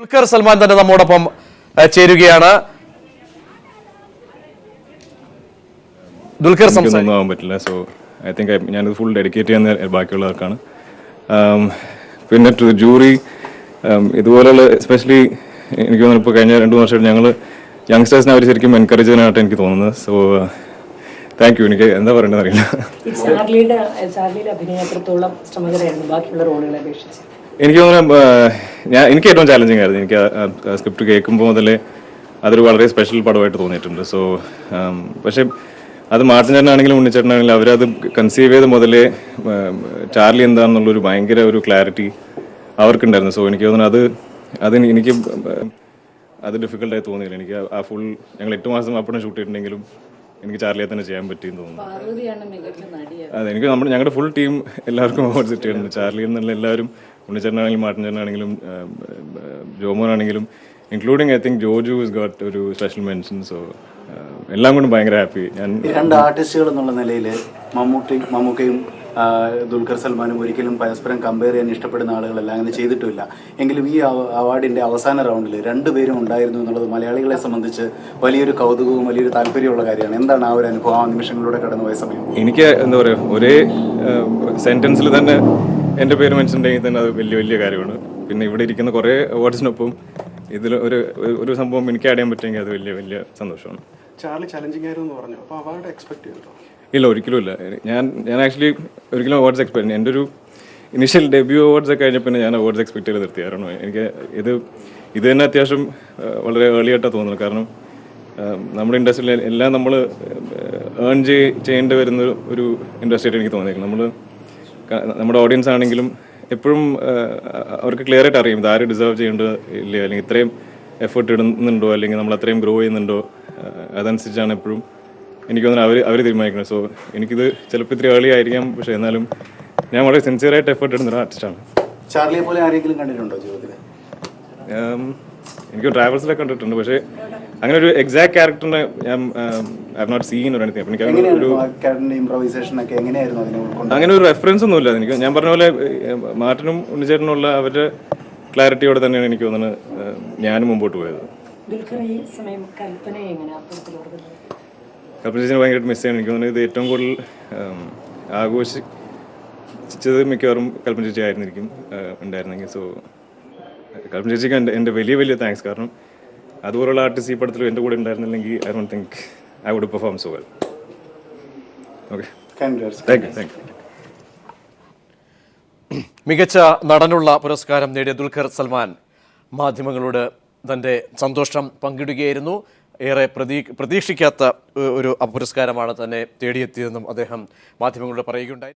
ദുൽഖർ സൽമാൻ തന്നെ നമ്മോടൊപ്പം ചേരുകയാണ്. ദുൽഖർ ഒന്നും പറ്റില്ല. സോ ഐ തിങ്ക് ഞാനിത് ഫുൾ ഡെഡിക്കേറ്റ് ചെയ്യുന്ന ബാക്കിയുള്ളവർക്കാണ്. പിന്നെ ടു ജൂറി ഇതുപോലെയുള്ള എസ്പെഷ്യലി എനിക്ക് തോന്നുന്നു ഇപ്പോൾ കഴിഞ്ഞ 2 വർഷമായിട്ട് ഞങ്ങൾ യങ്സ്റ്റേഴ്സിനെ അവർ ശരിക്കും എൻകറേജ് ചെയ്യാനായിട്ട് എനിക്ക് തോന്നുന്നത്. So thank you. എനിക്ക് എന്താ പറയേണ്ടത് അറിയില്ല. എനിക്ക് തോന്നുന്നു എനിക്ക് ഏറ്റവും ചാലഞ്ചിങ് ആയിരുന്നു. എനിക്ക് സ്ക്രിപ്റ്റ് കേൾക്കുമ്പോൾ മുതലേ അതൊരു വളരെ സ്പെഷ്യൽ പടമായിട്ട് തോന്നിയിട്ടുണ്ട്. സോ പക്ഷേ അത് മാർട്ടിൻ ചേട്ടനാണെങ്കിലും ഉണ്ണിച്ചേട്ടനാണെങ്കിലും അവരത് കൺസീവ് ചെയ്ത് മുതലേ ചാർലി എന്താണെന്നുള്ളൊരു ഭയങ്കര ഒരു ക്ലാരിറ്റി അവർക്കുണ്ടായിരുന്നു. സോ എനിക്ക് തോന്നുന്നു അത് എനിക്ക് അത് ഡിഫിക്കൽട്ടായി തോന്നിയില്ല. എനിക്ക് ആ ഫുൾ ഞങ്ങൾ 8 മാസം അപ്പോഴും ഷൂട്ട് ചെയ്തിട്ടുണ്ടെങ്കിലും എനിക്ക് ചാർലിയെ തന്നെ ചെയ്യാൻ പറ്റിയെന്ന് തോന്നുന്നു. അതെ, എനിക്ക് ഞങ്ങളുടെ ഫുൾ ടീം എല്ലാവർക്കും അവാർഡ്സ് കിട്ടിയിട്ടുണ്ട്. ചാർലി എന്നുള്ള എല്ലാവരും, ഉണ്ണിച്ചേട്ടനാണെങ്കിലും മാർട്ടിൻ ചേട്ടനാണെങ്കിലും ജോമോനാണെങ്കിലും including I think Joju is got ഒരു സ്പെഷ്യൽ മെൻഷൻ. സോ എല്ലാം കൊണ്ടും ഭയങ്കര ഹാപ്പി. ഞാൻ 2 ആർട്ടിസ്റ്റുകൾ എന്നുള്ള നിലയിൽ മമ്മൂക്കയും ദുൽഖർ സൽമാനും ഒരിക്കലും പരസ്പരം കമ്പയർ ചെയ്യാൻ ഇഷ്ടപ്പെടുന്ന ആളുകളെല്ലാം അങ്ങനെ ചെയ്തിട്ടുമില്ല. എങ്കിലും ഈ അവാർഡിൻ്റെ അവസാന റൗണ്ടിൽ 2 പേരും ഉണ്ടായിരുന്നു എന്നുള്ളത് മലയാളികളെ സംബന്ധിച്ച് വലിയൊരു കൗതുകവും വലിയൊരു താല്പര്യമുള്ള കാര്യമാണ്. എന്താണ് ആ ഒരു അനുഭവം, ആ നിമിഷങ്ങളിലൂടെ കടന്നുപോയ സമയം? എനിക്ക് എന്താ പറയുക, ഒരേ സെൻറ്റൻസിൽ തന്നെ എൻ്റെ പേര് മെൻഷൻ ഉണ്ടെങ്കിൽ തന്നെ അത് വലിയ കാര്യമാണ്. പിന്നെ ഇവിടെ ഇരിക്കുന്ന കുറേ അവാർഡ്സിനൊപ്പം ഇതിൽ ഒരു സംഭവം എനിക്ക് ആഡ് ചെയ്യാൻ പറ്റുമെങ്കിൽ അത് വലിയ സന്തോഷമാണ്. ചാർലി ചലഞ്ചിങ് ആയിരുന്നു എന്ന് പറഞ്ഞു. അപ്പോൾ അവാർഡ് എക്സ്പെക്ട് ചെയ്തോ? ഇല്ല, ഒരിക്കലും ഇല്ല. ഞാൻ ആക്ച്വലി ഒരിക്കലും അവാർഡ്സ് എക്സ്പെക്ട് എൻ്റെ ഒരു ഇനീഷ്യൽ ഡെബ്യൂ അവാർഡ്സ് ഒക്കെ കഴിഞ്ഞപ്പോൾ ഞാൻ അവാർഡ്സ് എക്സ്പെക്ട് ചെയ്ത് നിർത്തി. കാരണം എനിക്ക് ഇത് തന്നെ അത്യാവശ്യം വളരെ ഏർലി ആയിട്ടാണ് തോന്നുന്നത്. കാരണം നമ്മുടെ ഇൻഡസ്ട്രിയിൽ എല്ലാം നമ്മൾ ഏൺ ചെയ്യേണ്ടി വരുന്ന ഒരു ഇൻഡസ്ട്രി ആയിട്ട് എനിക്ക് തോന്നിയേക്കുന്നത്. നമ്മുടെ ഓഡിയൻസ് ആണെങ്കിലും എപ്പോഴും അവർക്ക് ക്ലിയർ ആയിട്ട് അറിയും ഇത് ആര് ഡിസേർവ് ചെയ്യേണ്ടത് ഇല്ല, അല്ലെങ്കിൽ ഇത്രയും എഫേർട്ട് ഇടുന്നുണ്ടോ, അല്ലെങ്കിൽ നമ്മൾ അത്രയും ഗ്രോ ചെയ്യുന്നുണ്ടോ, അതനുസരിച്ചാണ് എപ്പോഴും എനിക്ക് തോന്നുന്നത് അവർ തീരുമാനിക്കുന്നത്. സോ എനിക്കിത് ചിലപ്പോൾ ഇത്തിരി ഏർലി ആയിരിക്കാം, പക്ഷേ എന്നാലും ഞാൻ വളരെ സിൻസിയറായിട്ട് എഫേർട്ട് ഇടുന്നൊരു ആർട്ടിസ്റ്റാണ്. ചാർലിയെ പോലെ ആരെങ്കിലും കണ്ടിട്ടുണ്ടോ ജീവിതത്തിൽ? എനിക്ക് ട്രാവൽസിലൊക്കെ കണ്ടിട്ടുണ്ട്, പക്ഷേ അങ്ങനെ ഒരു എക്സാക്ട് ക്യാരക്ടറിനെ ഞാൻ ഐ നോട്ട് സീൻ ഒരു എനിത്തി. അങ്ങനെ ഒരു റെഫറൻസ് ഒന്നുമില്ല. എനിക്ക് ഞാൻ പറഞ്ഞ പോലെ മാർട്ടിനും ഉണ്ണിച്ചേട്ടനുള്ള അവരുടെ ക്ലാരിറ്റിയോടെ തന്നെയാണ് എനിക്ക് തോന്നുന്നത് ഞാനും മുമ്പോട്ട് പോയത്. കൽപ്പന ചേച്ചിനെ ഭയങ്കരമായിട്ട് മിസ് ചെയ്യണം. എനിക്ക് തോന്നുന്നത് ഇത് ഏറ്റവും കൂടുതൽ ആഘോഷിച്ചത് മിക്കവാറും കൽപ്പന ചേച്ചി ആയിരുന്നിരിക്കും ഉണ്ടായിരുന്നെങ്കിൽ. സോ കൽപ്പന ചേച്ചിക്ക് എൻ്റെ വലിയ താങ്ക്സ്. കാരണം അതുപോലുള്ള ആർട്ടിസ്റ്റ് ഈ പടത്തിൽ എൻ്റെ കൂടെ ഉണ്ടായിരുന്നില്ലെങ്കിൽ I don't think I would perform so well. Okay, thank you. മികച്ച നടനുള്ള പുരസ്കാരം നേടിയ ദുൽഖർ സൽമാൻ മാധ്യമങ്ങളോട് തൻ്റെ സന്തോഷം പങ്കിടുകയായിരുന്നു. ഏറെ പ്രതീക്ഷിക്കാത്ത ഒരു പുരസ്കാരമാണ് തന്നെ തേടിയെത്തിയതെന്നും അദ്ദേഹം മാധ്യമങ്ങളോട് പറയുകയുണ്ടായി.